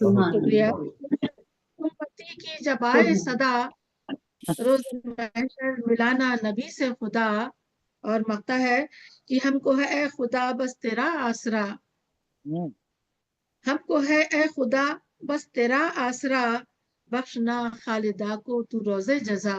شکریہ. امتی کی جبائے صدا. روز محشر ملانا نبی سے خدا. اور مقطع ہے کہ ہم کو ہے اے خدا بس تیرا آسرا. ہم کو ہے اے خدا بس تیرا آسرا. بخشنا خالدہ کو تو روز جزا.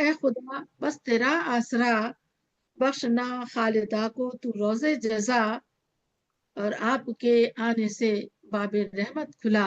اے خدا بس تیرا آسرا. بخشنا خالدہ کو تو روز جزا. اور آپ کے آنے سے باب رحمت کھلا.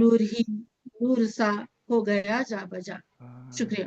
نور ہی نور سا ہو گیا جا بجا. شکریہ.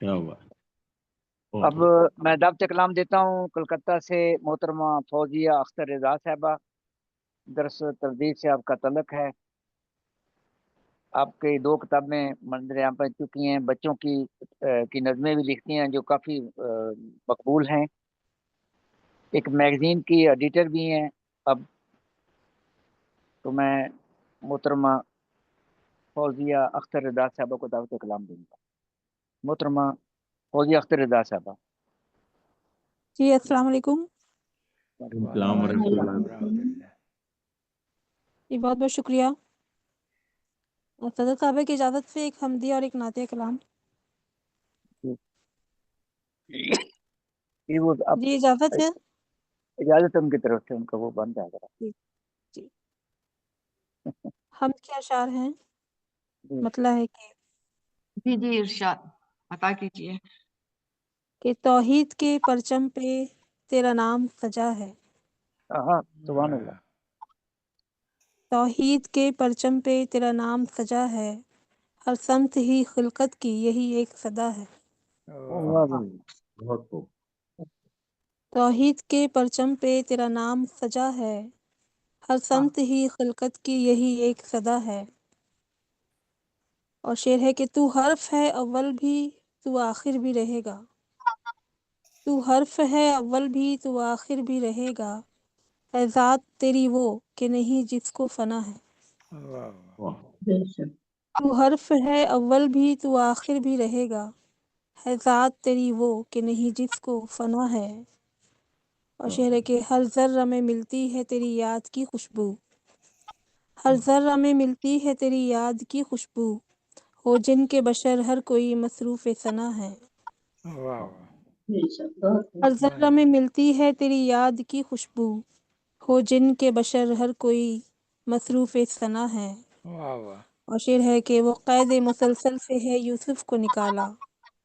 کیا ہوا؟ اب میں دعوت کلام دیتا ہوں کلکتہ سے محترمہ فوزیہ اختر رضا صاحبہ. درس تردید سے آپ کا تعلق ہے. آپ کی 2 کتابیں منظر عام پر چکی ہیں. بچوں کی نظمیں بھی لکھتی ہیں جو کافی مقبول ہیں. ایک میگزین کی ایڈیٹر بھی ہیں. اب تو میں محترمہ فوزیہ اختر رضا صاحبہ کو دعوت کلام دوں گا. محترمہ فوزیہ اختر رضا صاحبہ. جی السلام علیکم. السلام ورحمۃ اللہ. جی بہت بہت شکریہ. صدر صاحبہ کی اجازت سے ایک حمدیہ اور ایک نعتیہ کلام. یہ وہ اب جی اجازت ہے. اجازت ان کی طرف سے ان کا وہ بن جائے گا. جی حمد کے اشعار ہیں. جی. مطلب ہے جی جی ارشاد عطا کیجیے. کہ توحید کے پرچم پہ تیرا نام سجا ہے. ہاں سبحان اللہ. توحید کے پرچم پہ تیرا نام سجا ہے. ہر سمت ہی خلقت کی یہی ایک صدا ہے. بہت خوب. توحید کے پرچم پہ تیرا نام سجا ہے. ہر سمت ہی خلقت کی یہی ایک صدا ہے. اور شعر ہے کہ تو حرف ہے اول بھی تو آخر بھی رہے گا. تو حرف ہے اول بھی تو آخر بھی رہے گا. اے ذات تیری وہ کہ نہیں جس کو فنا ہے. تو حرف ہے اول بھی تو آخر بھی رہے گا. ہے ذات تیری وہ کہ نہیں جس کو فنا ہے. اور شعر ہے کہ ہر ذرہ میں ملتی ہے تیری یاد کی خوشبو. ہر ذرہ میں ملتی ہے تیری یاد کی خوشبو. ہو جن کے بشر ہر کوئی مصروف ثنا ہے. ہر ذرہ میں ملتی ہے تیری یاد کی خوشبو. ہو جن کے بشر ہر کوئی مصروف ثنا ہے. اور شعر ہے کہ وہ قید مسلسل سے ہے یوسف کو نکالا.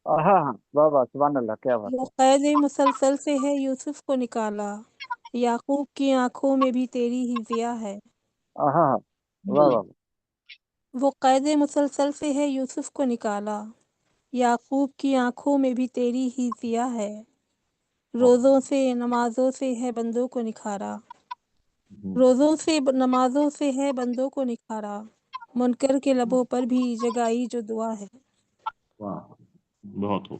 ہاں واہ واہ سبحان اللہ. کیا بات وہ ہے. قید مسلسل سے ہے یوسف کو نکالا. یعقوب کی آنکھوں میں بھی تیری ہی ضیا ہے. ہاں واہ واہ. وہ قید مسلسل سے ہے یوسف کو نکالا. یعقوب کی آنکھوں میں بھی تیری ہی ضیا ہے. روزوں سے نمازوں سے ہے بندوں کو نکھارا. روزوں سے نمازوں سے ہے بندوں کو نکھارا. منکر کے لبوں پر بھی جگائی جو دعا ہے. بہت خوب.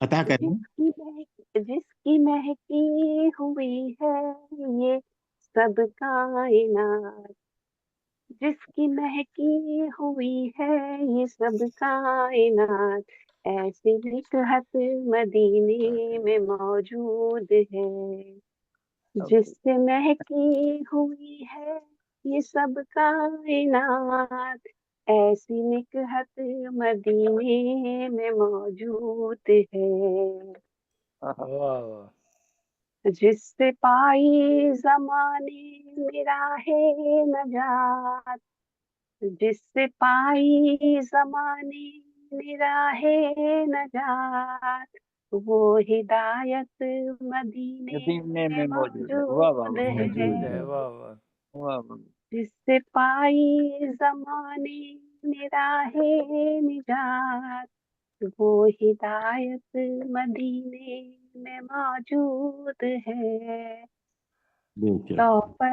عطا کریں. جس کی مہکی ہوئی ہے یہ سب کائنات، جس کی مہکی ہوئی ہے یہ سب کائنات، ایسی نکہت مدینے میں موجود ہے. جس سے مہکی ہوئی ہے یہ سب کائنات، ایسی نکہت مدینے میں موجود ہے. جس سے پائی زمانے میں راہ نجات، جس سے پائی زمانے میں راہ نجات، وہ ہدایت مدینے میں موجود ہے. جس سے پائی زمانے میں راہ نجات، وہ ہدایت مدینے میں موجود ہے. تحفہ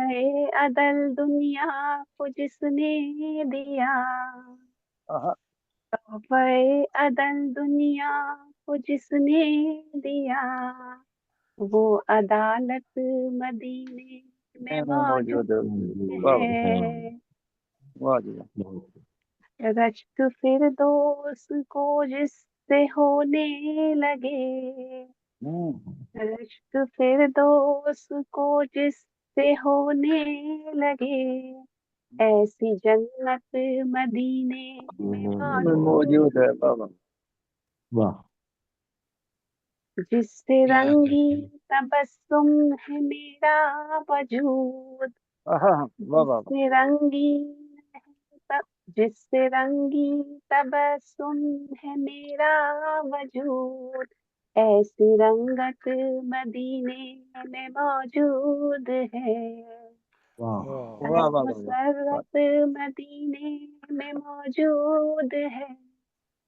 عدل دنیا کو جس نے دیا، تحفہ عدل دنیا کو جس نے دیا، وہ عدالت مدینے میں موجود ہے. رشک فردوس کو جس سے ہونے لگے، رشک فردوس کو جس سے ہونے لگے، ایسی جنت مدینے میں موجود ہے. جس سے رنگی تبسم ہے میرا وجود، جس سے رنگی تبسم ہے میرا وجود، ایسی رنگت مدینے میں موجود ہے. مسرت مدینے میں موجود ہے،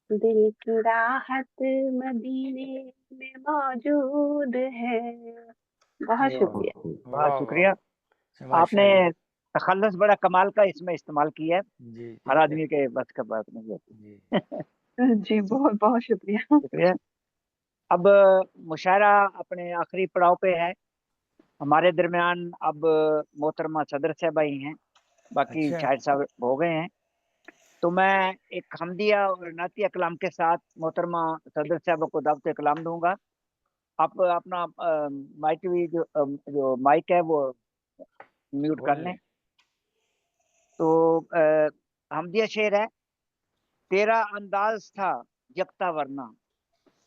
دل کی راحت مدینے میں موجود ہے. بہت شکریہ. بہت شکریہ. آپ نے تخلص بڑا کمال کا اس میں استعمال کیا ہے، ہر آدمی کے بس کا بات نہیں ہوتی. جی بہت بہت شکریہ. شکریہ. اب مشاعرہ اپنے آخری پڑاؤ پہ ہے. ہمارے درمیان اب محترمہ صدر صاحبہ ہی ہیں، باقی شاہد صاحب ہو گئے ہیں. تو میں ایک حمدیہ اور نعتیہ کلام کے ساتھ محترمہ صدر صاحبہ کو دعوت کلام دوں گا. آپ اپنا مائک جو مائک ہے وہ میوٹ کر لیں. تو حمدیہ شعر ہے: تیرا انداز تھا یکتا ورنہ،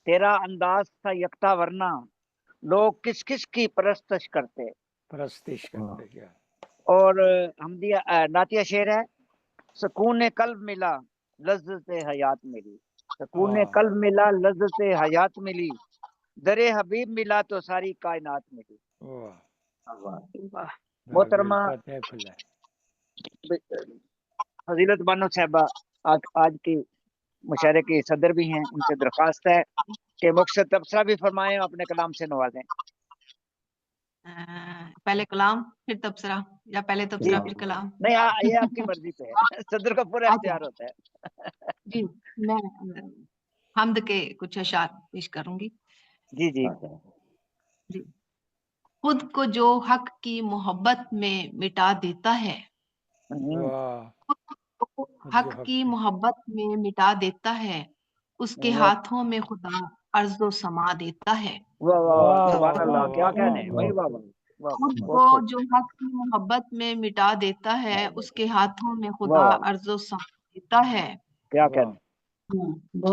تیرا انداز تھا یکتا ورنہ، لوگ کس کس کی پرستش کرتے. کیا. اور حمدیہ نعتیہ شعر ہے: سکون قلب ملا لذت حیات ملی، سکون قلب ملا لذت حیات ملی، در حبیب ملا تو ساری کائنات ملی. محترمہ فضیلت بانو صاحبہ آج کی مشاعرے کی صدر بھی ہیں، ان سے درخواست ہے کہ مقصد تبصرہ بھی فرمائیں، اپنے کلام سے نوازیں. پہلے کلام پھر تبصرہ، یا پہلے تبصرہ پھر کلام؟ نہیں، یہ آپ کی مرضی پہ ہے، صدر کا پورا اختیار ہوتا ہے. جی میں حمد کے کچھ اشعار پیش کروں گی. جی جی. جی. خود کو جو حق کی محبت میں مٹا دیتا ہے، حق کی محبت میں مٹا دیتا ہے، اس کے ہاتھوں میں خدا ارض و سما دیتا ہے. سبحان اللہ، کیا کہنے. خود کو جو حق کی محبت میں مٹا دیتا ہے، اس کے ہاتھوں میں خدا ارض و سما دیتا ہے. کیا کہنے.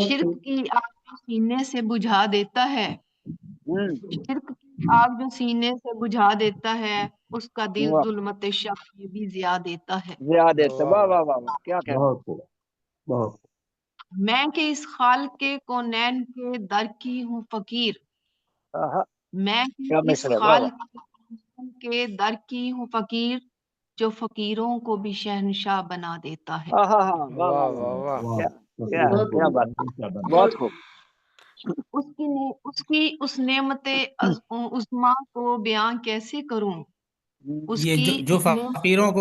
شرک کی آگ سینے سے بجھا دیتا ہے، شرک کی آگ جو سینے سے بجھا دیتا ہے، اس کا دل ظلمت شک میں بھی ضیا دیتا ہے. کیا کہنے. میں کہ اس خالق کے کونین کے در کی ہوں فقیر، میں کہ اس خالق کے در کی ہوں فقیر، جو فقیروں کو بھی شہنشاہ بنا دیتا ہے. بہت خوب. اس نعمت عظما کو بیان کیسے کروں. یہ جو فقیروں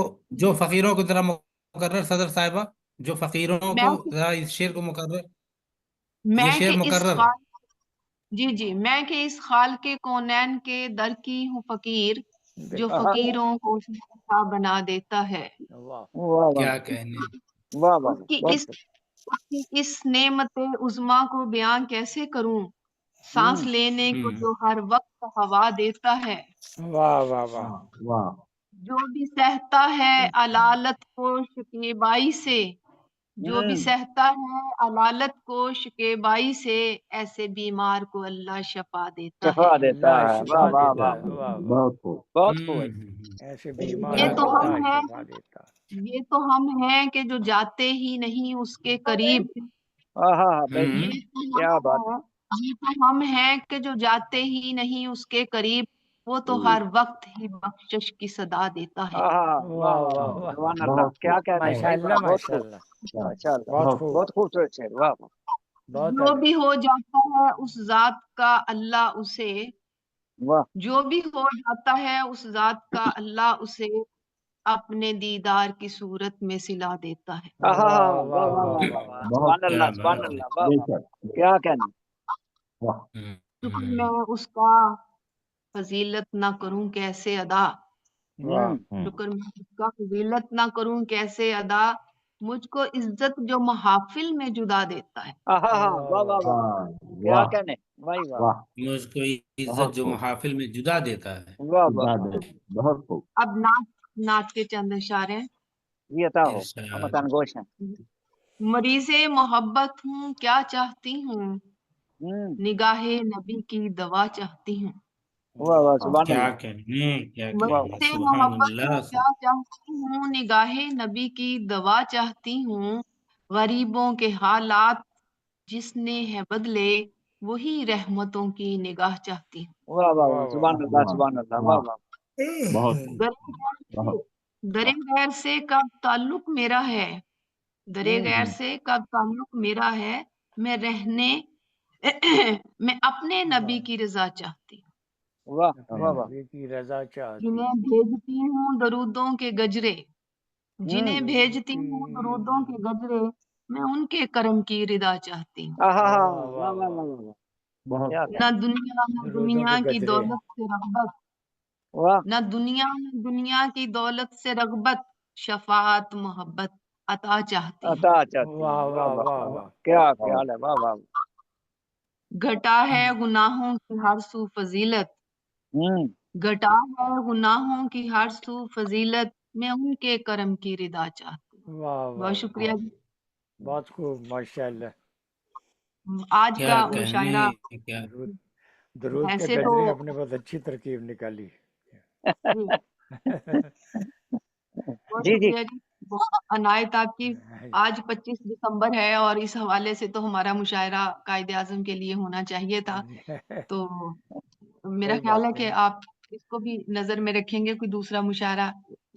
کو ذرا مقرر صدر صاحبہ جو فقیروں میں کو ذرا اس شعر کو مقرر، یہ میں شعر کہ اس مقرر خال جی میں کہ اس خالق کونین کے در کی ہوں فقیر، جو فقیروں کو شہنشاہ بنا دیتا ہے۔ واہ واہ واہ کیا کہنے، واہ واہ اس کی بہت اس اس کی اس نعمت عظما کو بیان کیسے کروں، سانس لینے کو جو ہر وقت ہوا دیتا ہے۔ واہ واہ واہ واہ جو بھی سہتا ہے علالت کو شکیبائی سے، جو بھی سہتا ہے علالت کو شکیبائی سے، ایسے بیمار کو اللہ شفا دیتا ہے۔ شفا دیتا اللہ ہے، شفا واہ واہ دیتا واہ ہے، واہ واہ بہت خوب بہت خوب ہے۔ ایسے بیمار یہ کو تو ہم اللہ ہیں شفا دیتا ہے۔ یہ تو ہم ہیں کہ جو جاتے ہی نہیں اس کے قریب، ہاں ہاں ہاں بے یہ شک، تو کیا بات ہے۔ یہ تو ہم ہیں کہ جو جاتے ہی نہیں اس کے قریب، وہ تو ہر وقت ہی بخشش کی صدا دیتا ہے۔ ہاں ہاں ہاں، واہ واہ واہ واہ واہ واہ سبحان اللہ، بہت کیا خوب کہنے ہیں ماشاء بھائی، اللہ واہ بہت ماشاء خوب، اللہ، ماشاء اللہ بہت بہت خوب، بہت خوبصورت شعر، واہ واہ بہت جو بھی ہو جاتا ہے اس ذات کا اللہ اسے، واہ جو بھی ہو جاتا ہے اس ذات کا اللہ اسے اپنے دیدار کی صورت میں سلا دیتا ہے۔ ہاں ہاں ہاں، واہ واہ واہ واہ واہ واہ واہ واہ واہ بہت سبحان اللہ کیا سبحان بات ہے۔ اللہ، واہ بے واہ شک کیا کہنے۔ واہ شکر میں اس کا فضیلت نہ کروں کیسے ادا، واہ شکر میں اس کا فضیلت نہ کروں کیسے ادا، مجھ کو عزت جو محافل میں جدا دیتا ہے۔ ہاں ہاں ہاں، واہ واہ واہ واہ واہ ہاں کیا واہ کہنے بھائی، واہ واہ مجھ کو عزت بہت جو خوب محافل میں جدا دیتا ہے۔ واہ واہ خدا واہ، دے بہت خوب اب نعت کے چند اشارے ہیں۔ یہ عطا ہو، ہم ارشاد، تنگوش ہیں۔ مریض محبت ہوں کیا چاہتی ہوں، نگاہ نبی کی دوا چاہتی ہوں۔ واہ واہ ہاں سبحان کیا اللہ، کہنے، کیا واہ کہنے، مریض سبحان محبت اللہ۔ ہوں کیا چاہتی ہوں، نگاہ نبی کی دوا چاہتی ہوں، غریبوں کے حالات جس نے ہے بدلے، وہی رحمتوں کی نگاہ چاہتی ہوں۔ واہ واہ واہ واہ واہ سبحان اللہ واہ سبحان اللہ، واہ واہ واہ بہت خوب بہت درے غیر سے کب تعلق میرا ہے، درے غیر سے کب تعلق میرا ہے، میں رہنے میں اپنے نبی کی رضا چاہتی ہوں۔ واہ واہ واہ، نبی کی رضا چاہتی جنہیں بھیجتی ہوں درودوں کے گجرے، جنہیں بھیجتی ہوں درودوں کے گجرے، میں ان کے کرم کی رضا چاہتی ہوں۔ ہاں ہاں ہاں، واہ واہ واہ واہ واہ، واہ واہ، بہت کیا خوب نہ کہنے، درودوں دنیا کے کی گجرے، دولت سے رغبت، واہ نہ دنیا کی دولت سے رغبت، شفاعت محبت عطا چاہتی ہوں۔ عطا چاہتی واہ ہوں، واہ واہ واہ واہ واہ، واہ، کیا خیال ہے، واہ واہ گھٹا ہے گناہوں کی ہر سو فضیلت، گھٹا ہے گناہوں کی ہر سو فضیلت، میں ان کے کرم کی رضا چاہتی ہوں۔ واہ واہ بہت واہ، شکریہ جی۔ بہت خوب ماشاء اللہ۔ آج کیا کا کہنے، مشاعرہ کیا درود کے ایسے تو گجرے اپنے بہت اچھی ترکیب نکالی۔ جی بہت جی جی شکریہ جی، بہت عنایت آپ کی۔ آج 25 دسمبر ہے اور اس حوالے سے تو ہمارا مشاعرہ قائد اعظم کے لیے ہونا چاہیے تھا، تو میرا صحیح خیال ہے بات کہ آپ اس کو بھی نظر میں رکھیں گے، کوئی دوسرا مشاعرہ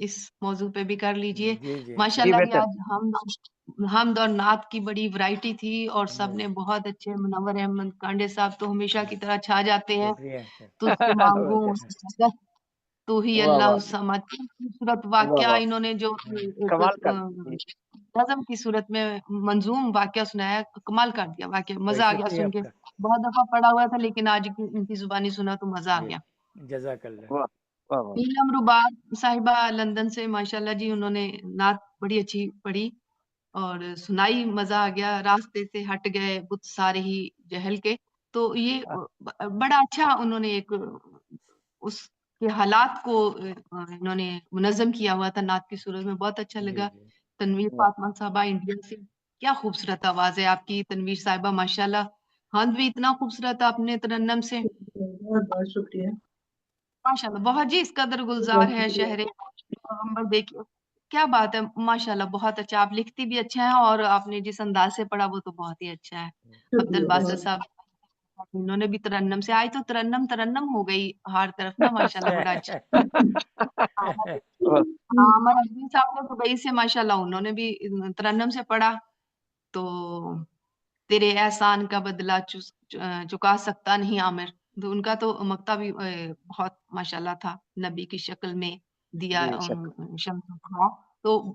اس موضوع پہ بھی کر لیجئے۔ جی جی ماشاء جی اللہ جی، بہتر، آج حمد اور نعت کی بڑی ورائٹی تھی اور سب نے بہت اچھے، منور احمد کانڈے صاحب تو ہمیشہ کی طرح چھا جاتے ہیں۔ شکریہ، تجھ سے مانگوں تو ہی واہ اللہ واہ الصمد، خوبصورت واہ واقعہ واہ، انہوں نے جو ایک کمال کر جی، نظم کی صورت میں منظوم واقعہ سنایا، کمال کر دیا واقعہ، مزہ آ گیا شکریہ سن آپ کے۔ کا، بہت دفعہ پڑھا ہوا تھا لیکن آج ان کی زبانی سنا تو مزہ آ جی گیا۔ جزاک اللہ۔ واہ واہ واہ، نیلم رباب صاحبہ لندن سے، ماشاءاللہ جی، انہوں نے نعت بڑی اچھی پڑھی اور سنائی، مزہ آ گیا۔ راستے سے ہٹ گئے بت سارے ہی جہل کے، تو یہ بڑا اچھا انہوں نے ایک اس کے حالات کو انہوں نے منظم کیا ہوا تھا نعت کی صورت میں، بہت اچھا جی لگا۔ جی، تنویر واہ فاطمہ صاحبہ انڈیا سے، کیا خوبصورت آواز ہے آپ کی تنویر صاحبہ، ماشاءاللہ۔ ہند بھی اتنا خوبصورت اپنے ترنم سے، بہت بہت شکریہ، ماشاءاللہ، بہت جی اس قدر گلزار بہت ہے شکریہ۔ شہر پیغمبر، دیکھیے کیا بات ہے، ماشاءاللہ بہت اچھا، آپ لکھتی بھی اچھا ہے اور آپ نے جس انداز سے پڑھا وہ تو بہت ہی اچھا ہے۔ عبد شکریہ الباسط بہت، صاحب انہوں نے بھی ترنم سے، آئی تو ترنم ہو گئی ہر طرف نا، ماشاءاللہ بڑا اچھا۔ عامر عظیم صاحب نے دبئی سے، ماشاءاللہ انہوں نے بھی ترنم سے پڑھا، تو تیرے احسان کا بدلہ چکا سکتا نہیں عامر، تو ان کا تو مکتا بھی بہت ماشاءاللہ تھا، نبی کی شکل میں دیا بے شک، شمس تھا، تو